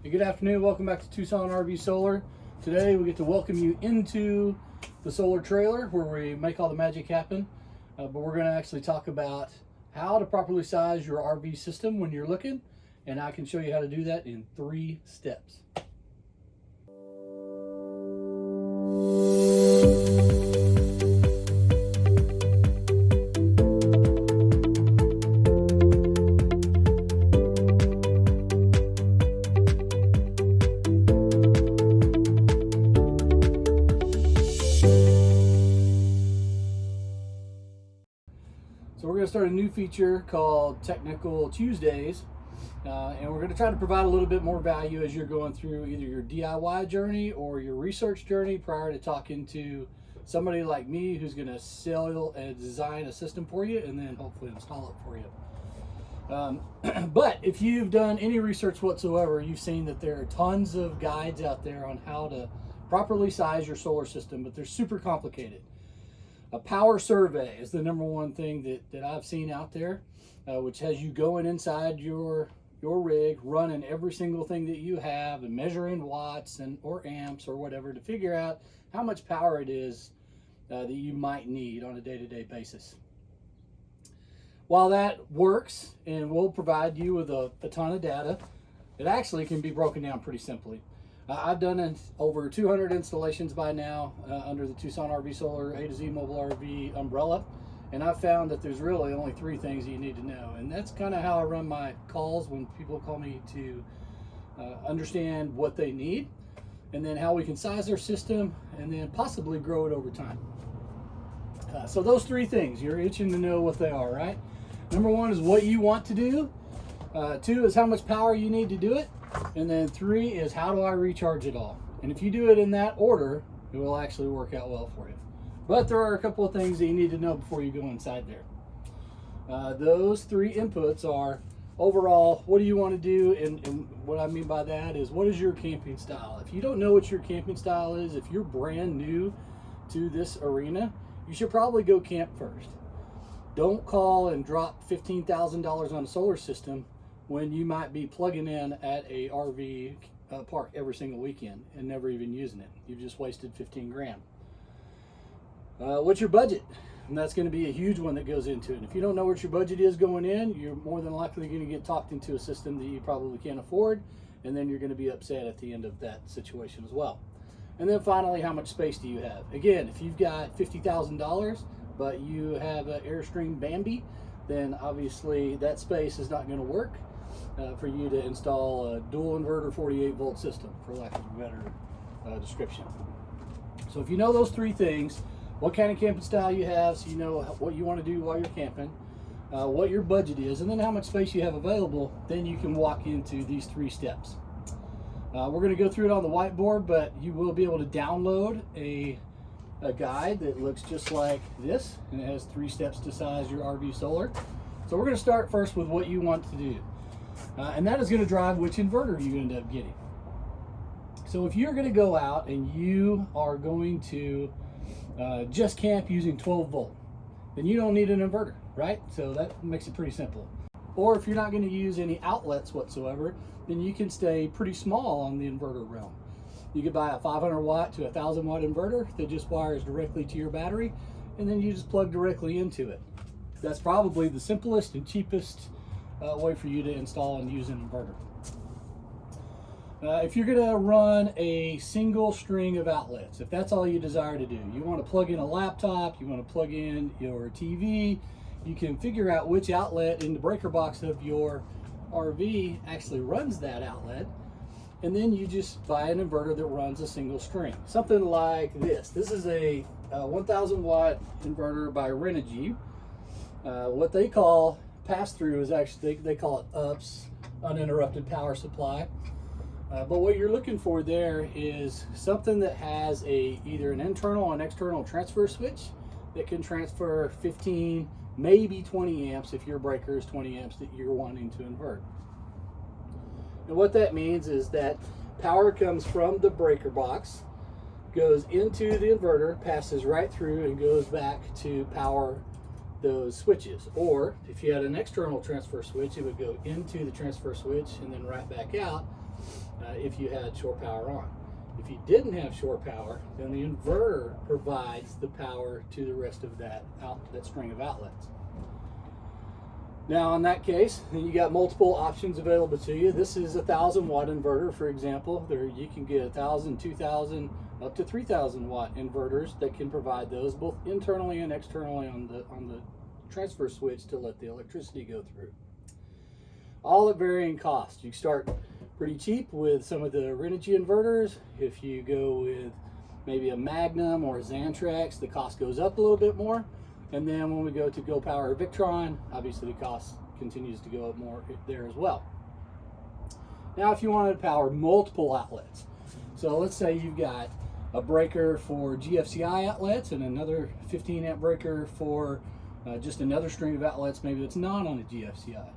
Hey, good afternoon. Welcome back to Tucson RV Solar. Today we get to welcome you into the solar trailer where we make all the magic happen. But we're going to actually talk about how to properly size your RV system when you're looking, and I can show you how to do that in 3 steps. So we're going to start a new feature called Technical Tuesdays, and we're going to try to provide a little bit more value as you're going through either your DIY journey or your research journey prior to talking to somebody like me who's going to sell and design a system for you and then hopefully install it for you. But if you've done any research whatsoever, you've seen that there are tons of guides out there on how to properly size your solar system, but they're super complicated. A power survey is the #1 thing that I've seen out there, which has you going inside your rig, running every single thing that you have and measuring watts or amps or whatever to figure out how much power it is that you might need on a day-to-day basis. While that works and will provide you with a ton of data, it actually can be broken down pretty simply. I've done over 200 installations by now under the Tucson RV Solar A to Z Mobile RV umbrella, and I've found that there's really only 3 things you need to know, and that's kind of how I run my calls when people call me to understand what they need, and then how we can size their system, and then possibly grow it over time. So those 3 things, you're itching to know what they are, right? #1 is what you want to do. 2 is how much power you need to do it. And then 3 is how do I recharge it all? And if you do it in that order, it will actually work out well for you. But there are a couple of things that you need to know before you go inside there. Those 3 inputs are overall, what do you want to do? And what I mean by that is, what is your camping style? If you don't know what your camping style is, if you're brand new to this arena, you should probably go camp first. Don't call and drop $15,000 on a solar system when you might be plugging in at a RV park every single weekend and never even using it. You've just wasted 15 grand. What's your budget? And that's going to be a huge one that goes into it. And if you don't know what your budget is going in, you're more than likely going to get talked into a system that you probably can't afford, and then you're going to be upset at the end of that situation as well. And then finally, how much space do you have? Again, if you've got $50,000 but you have an Airstream Bambi, then obviously that space is not going to work for you to install a dual inverter 48 volt system, for lack of a better description. So if you know those 3 things, what kind of camping style you have, so you know what you want to do while you're camping, what your budget is, and then how much space you have available, then you can walk into these 3 steps. We're going to go through it on the whiteboard, but you will be able to download a guide that looks just like this, and it has 3 steps to size your RV solar. So we're going to start first with what you want to do. And that is going to drive which inverter you end up getting. So if you're going to go out and you are going to just camp using 12 volt, then you don't need an inverter, right? So that makes it pretty simple. Or if you're not going to use any outlets whatsoever, then you can stay pretty small on the inverter realm. You could buy a 500 watt to 1,000 watt inverter that just wires directly to your battery, and then you just plug directly into it. That's probably the simplest and cheapest way for you to install and use an inverter. If you're going to run a single string of outlets, if that's all you desire to do, you want to plug in a laptop, you want to plug in your TV, you can figure out which outlet in the breaker box of your RV actually runs that outlet, and then you just buy an inverter that runs a single string. Something like this. This is a 1,000 watt inverter by Renogy. What they call pass-through is actually, they call it UPS, uninterrupted power supply. But what you're looking for there is something that has either an internal and external transfer switch that can transfer 15, maybe 20 amps if your breaker is 20 amps that you're wanting to invert. And what that means is that power comes from the breaker box, goes into the inverter, passes right through, and goes back to power those switches. Or if you had an external transfer switch, it would go into the transfer switch and then right back out if you had shore power on. If you didn't have shore power, then the inverter provides the power to the rest of that string of outlets. Now in that case, then you got multiple options available to you. This is a 1,000-watt inverter, for example. There you can get 1,000, 2,000, up to 3,000-watt inverters that can provide those both internally and externally on the transfer switch to let the electricity go through. All at varying costs. You start pretty cheap with some of the Renogy inverters. If you go with maybe a Magnum or a Xantrex, the cost goes up a little bit more. And then when we go to Go Power or Victron, obviously the cost continues to go up more there as well. Now if you wanted to power multiple outlets, so let's say you've got a breaker for GFCI outlets and another 15 amp breaker for just another string of outlets, maybe that's not on a GFCI,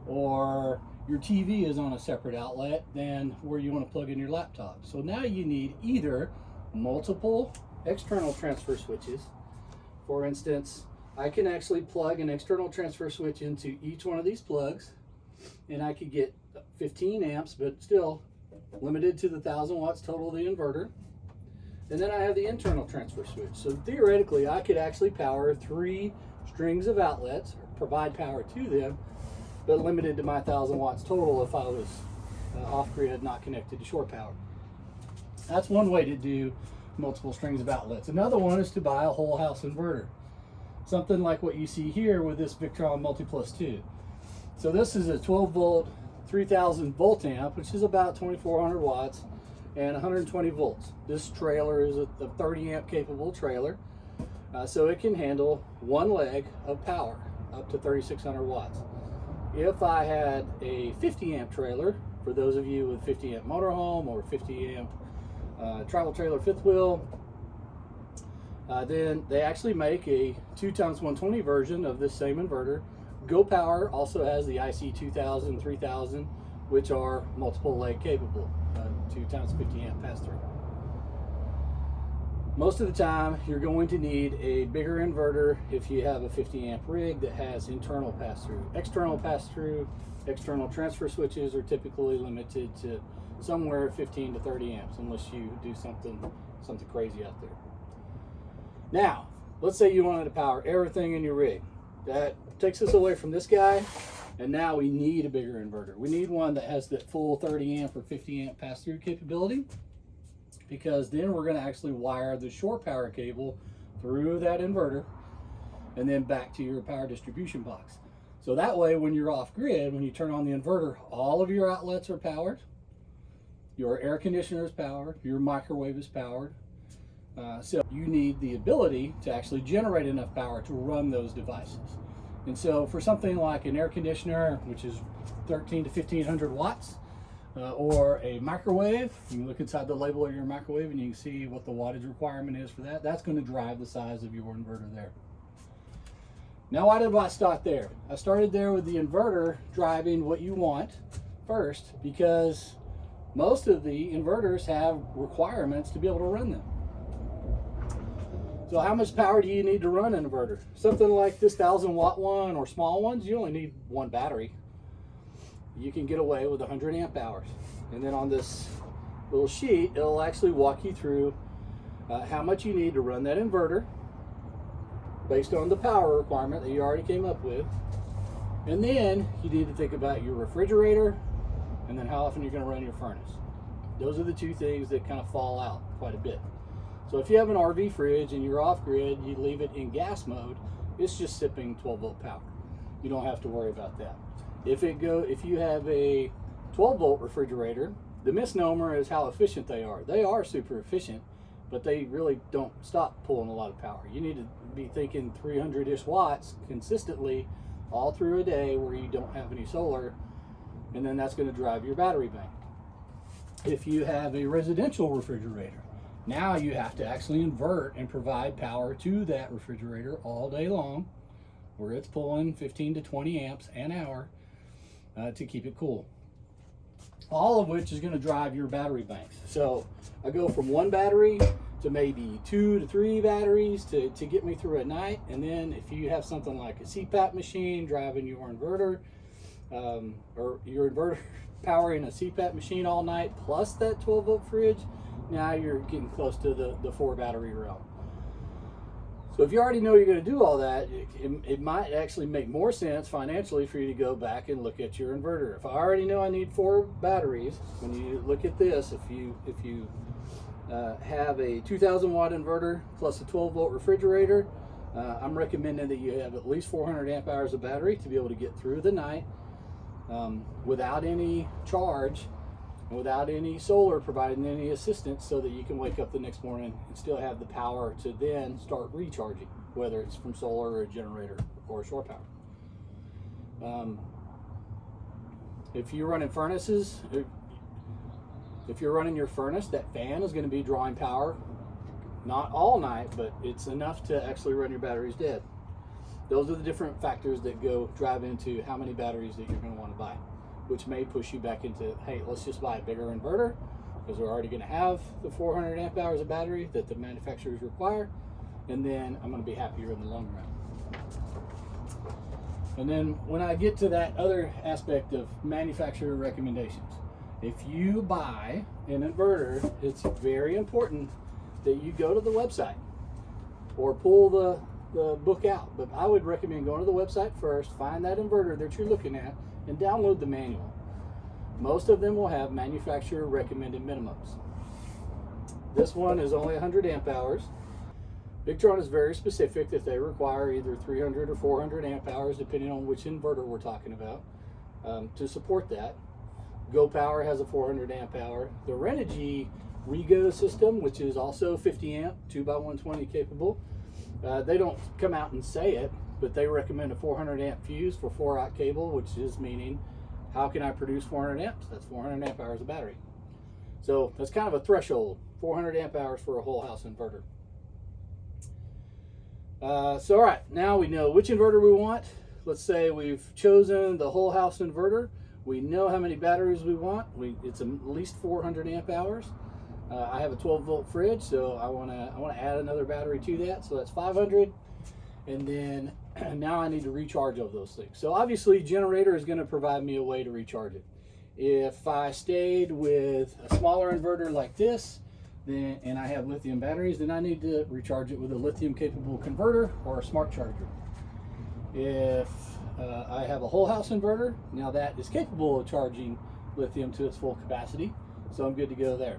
or your TV is on a separate outlet than where you want to plug in your laptop. So now you need either multiple external transfer switches. For instance, I can actually plug an external transfer switch into each one of these plugs, and I could get 15 amps, but still limited to the 1,000 watts total of the inverter. And then I have the internal transfer switch. So theoretically, I could actually power 3 strings of outlets, or provide power to them, but limited to my 1,000 watts total if I was off-grid, not connected to shore power. That's one way to do multiple strings of outlets. Another one is to buy a whole house inverter. Something like what you see here with this Victron Multiplus 2. So this is a 12 volt, 3000 volt amp, which is about 2,400 watts and 120 volts. This trailer is a 30 amp capable trailer. So it can handle one leg of power up to 3,600 watts. If I had a 50 amp trailer, for those of you with 50 amp motorhome or 50 amp travel trailer fifth wheel, then they actually make a 2x120 version of this same inverter. Go Power also has the IC 2000, 3000, which are multiple leg capable, 2x50 amp pass through. Most of the time, you're going to need a bigger inverter if you have a 50 amp rig that has internal pass-through. External pass-through, external transfer switches are typically limited to somewhere 15 to 30 amps, unless you do something crazy out there. Now, let's say you wanted to power everything in your rig. That takes us away from this guy, and now we need a bigger inverter. We need one that has that full 30 amp or 50 amp pass-through capability, because then we're going to actually wire the shore power cable through that inverter and then back to your power distribution box. So that way, when you're off grid, when you turn on the inverter, all of your outlets are powered, your air conditioner is powered, your microwave is powered. So you need the ability to actually generate enough power to run those devices. And so for something like an air conditioner, which is 1,300 to 1,500 watts, or a microwave, you can look inside the label of your microwave and you can see what the wattage requirement is for that. That's going to drive the size of your inverter there. Now, why did I start there? I started there with the inverter driving what you want first, because most of the inverters have requirements to be able to run them. So how much power do you need to run an inverter? Something like this 1,000 watt one or small ones, you only need one battery. You can get away with 100 amp hours. And then on this little sheet, it'll actually walk you through how much you need to run that inverter based on the power requirement that you already came up with. And then you need to think about your refrigerator and then how often you're going to run your furnace. Those are the two things that kind of fall out quite a bit. So if you have an RV fridge and you're off grid, you leave it in gas mode, it's just sipping 12 volt power. You don't have to worry about that. If you have a 12 volt refrigerator, the misnomer is how efficient they are. They are super efficient, but they really don't stop pulling a lot of power. You need to be thinking 300-ish watts consistently all through a day where you don't have any solar, and then that's going to drive your battery bank. If you have a residential refrigerator, now you have to actually invert and provide power to that refrigerator all day long, where it's pulling 15 to 20 amps an hour to keep it cool. All of which is going to drive your battery banks. So I go from one battery to maybe 2 to 3 batteries to get me through at night. And then if you have something like a CPAP machine driving your inverter, or your inverter powering a CPAP machine all night plus that 12-volt fridge, now you're getting close to the 4 battery realm. So if you already know you're going to do all that, it might actually make more sense financially for you to go back and look at your inverter. If I already know I need 4 batteries, when you look at this, if you have a 2,000 watt inverter plus a 12-volt refrigerator, I'm recommending that you have at least 400 amp hours of battery to be able to get through the night without any charge, without any solar providing any assistance, so that you can wake up the next morning and still have the power to then start recharging, whether it's from solar or a generator or shore power. If you're running furnaces, if you're running your furnace, that fan is going to be drawing power, not all night, but it's enough to actually run your batteries dead. Those are the different factors that drive into how many batteries that you're going to want to buy, which may push you back into, hey, let's just buy a bigger inverter because we're already going to have the 400 amp hours of battery that the manufacturers require, and then I'm going to be happier in the long run. And then when I get to that other aspect of manufacturer recommendations, if you buy an inverter, it's very important that you go to the website or pull the book out. But I would recommend going to the website first, find that inverter that you're looking at, and download the manual. Most of them will have manufacturer recommended minimums. This one is only 100 amp hours. Victron is very specific that they require either 300 or 400 amp hours, depending on which inverter we're talking about, to support that. Go Power has a 400 amp hour. The Renogy Rego system, which is also 50 amp, 2x120 capable, they don't come out and say it, but they recommend a 400 amp fuse for 4-aught cable, which is meaning, how can I produce 400 amps? That's 400 amp hours of battery. So that's kind of a threshold, 400 amp hours for a whole house inverter. So all right, now we know which inverter we want. Let's say we've chosen the whole house inverter. We know how many batteries we want. It's at least 400 amp hours. I have a 12-volt fridge, so I want to add another battery to that. So that's 500. And then now I need to recharge of those things. So obviously, generator is going to provide me a way to recharge it. If I stayed with a smaller inverter like this, and I have lithium batteries, then I need to recharge it with a lithium-capable converter or a smart charger. If I have a whole house inverter, now that is capable of charging lithium to its full capacity, so I'm good to go there.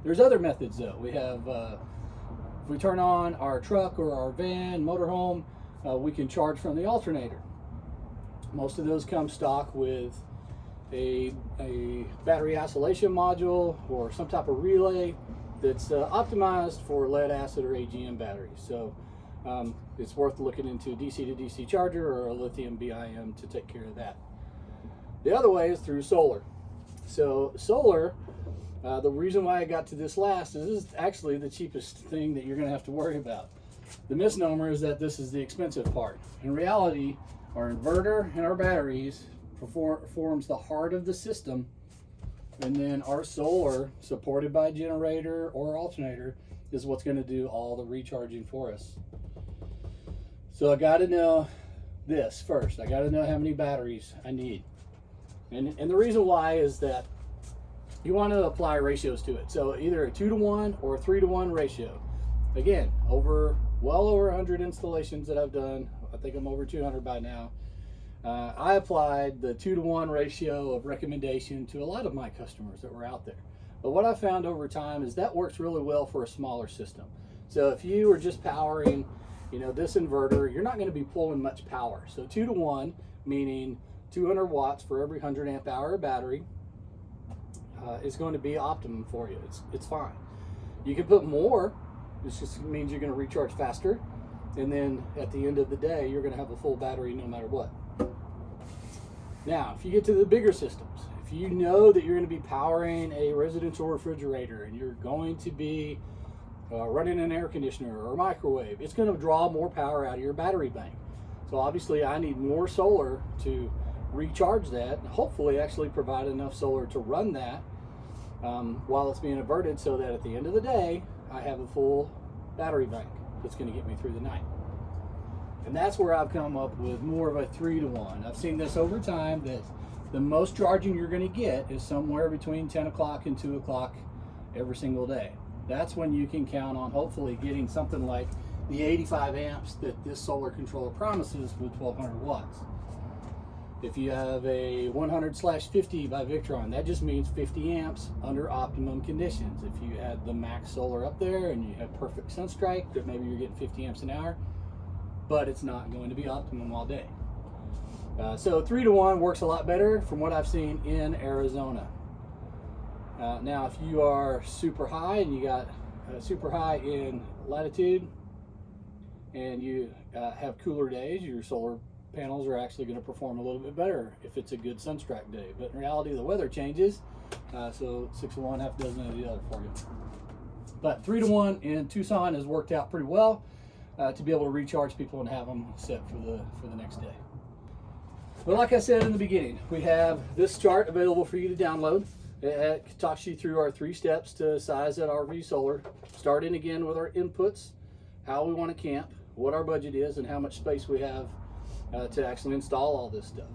There's other methods though. We have, if we turn on our truck or our van, motorhome, we can charge from the alternator. Most of those come stock with a battery isolation module or some type of relay that's optimized for lead acid or AGM batteries. So it's worth looking into DC to DC charger or a lithium BIM to take care of that. The other way is through solar. So solar, the reason why I got to this last is this is actually the cheapest thing that you're going to have to worry about. The misnomer is that this is the expensive part. In reality, our inverter and our batteries forms the heart of the system, and then our solar, supported by generator or alternator, is what's going to do all the recharging for us. So I got to know this first. I got to know how many batteries I need. And the reason why is that you want to apply ratios to it. So either a 2-to-1 or a 3-to-1 ratio. Again, well over 100 installations that I've done. I think I'm over 200 by now. I applied the 2-to-1 ratio of recommendation to a lot of my customers that were out there. But what I found over time is that works really well for a smaller system. So if you are just powering, this inverter, you're not going to be pulling much power. So 2-to-1, meaning 200 watts for every 100 amp hour battery, is going to be optimum for you. It's fine. You can put more. This just means you're going to recharge faster, and then at the end of the day, you're going to have a full battery no matter what. Now, if you get to the bigger systems, if you know that you're going to be powering a residential refrigerator and you're going to be running an air conditioner or a microwave, it's going to draw more power out of your battery bank. So obviously I need more solar to recharge that, and hopefully actually provide enough solar to run that while it's being inverted, so that at the end of the day, I have a full battery bank that's going to get me through the night. And that's where I've come up with more of a 3-to-1. I've seen this over time that The most charging you're going to get is somewhere between 10 o'clock and 2 o'clock every single day. That's when you can count on hopefully getting something like the 85 amps that this solar controller promises with 1200 watts. If you have a 100/50 by Victron, that just means 50 amps under optimum conditions. If you had the max solar up there and you have perfect sun strike, that maybe you're getting 50 amps an hour, but it's not going to be optimum all day. So 3-to-1 works a lot better from what I've seen in Arizona. Now, if you are super high and you got super high in latitude and you have cooler days, your solar panels are actually going to perform a little bit better if it's a good sunstrike day. But in reality, the weather changes, so 6 of one, half dozen of the other for you. But 3-to-1 in Tucson has worked out pretty well to be able to recharge people and have them set for the next day. But like I said in the beginning, we have this chart available for you to download. It talks you through our 3 steps to size that RV solar, starting again with our inputs, how we want to camp, what our budget is, and how much space we have to actually install all this stuff.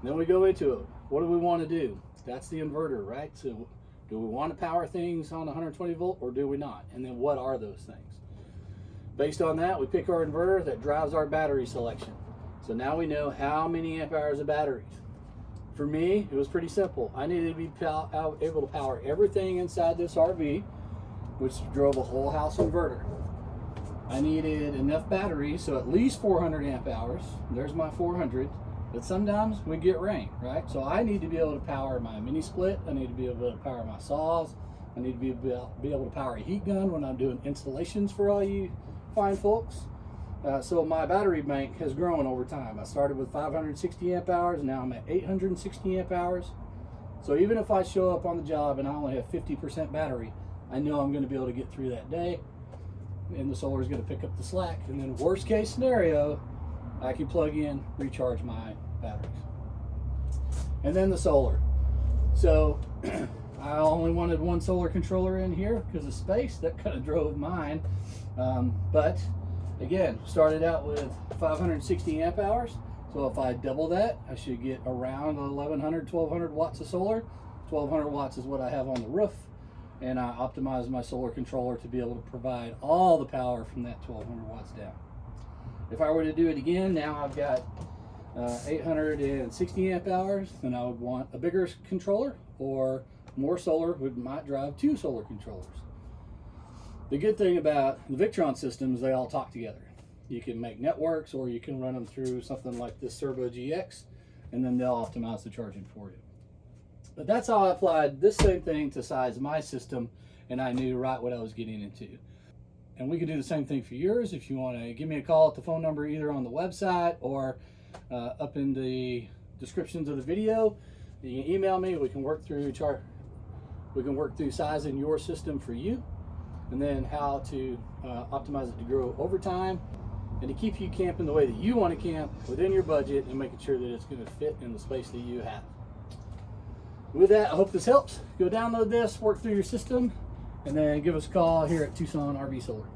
And then we go into it. What do we want to do? That's the inverter, right? So do we want to power things on 120 volt or do we not? And then what are those things? Based on that, we pick our inverter that drives our battery selection. So now we know how many amp hours of batteries. For me, it was pretty simple. I needed to be able to power everything inside this RV, which drove a whole house inverter. I needed enough batteries, so at least 400 amp hours. There's my 400, but sometimes we get rain, right? So I need to be able to power my mini split. I need to be able to power my saws. I need to be able to power a heat gun when I'm doing installations for all you fine folks. So my battery bank has grown over time. I started with 560 amp hours, now I'm at 860 amp hours. So even if I show up on the job and I only have 50% battery, I know I'm going to be able to get through that day, and the solar is going to pick up the slack. And then worst case scenario, I can plug in, recharge my batteries. And then the solar. So I only wanted one solar controller in here because of space. That kind of drove mine. But again, started out with 560 amp hours. So if I double that, I should get around 1100, 1200 watts of solar. 1200 watts is what I have on the roof. And I optimized my solar controller to be able to provide all the power from that 1200 watts down. If I were to do it again, now I've got 860 amp hours, then I would want a bigger controller, or more solar might drive 2 solar controllers. The good thing about the Victron systems, they all talk together. You can make networks, or you can run them through something like this Servo GX, and then they'll optimize the charging for you. But that's how I applied this same thing to size my system, and I knew right what I was getting into. And we can do the same thing for yours. If you want to give me a call at the phone number either on the website or up in the descriptions of the video, you can email me. We can work through sizing your system for you, and then how to optimize it to grow over time and to keep you camping the way that you want to camp within your budget and making sure that it's going to fit in the space that you have. With that, I hope this helps. Go download this, work through your system, and then give us a call here at Tucson RV Solar.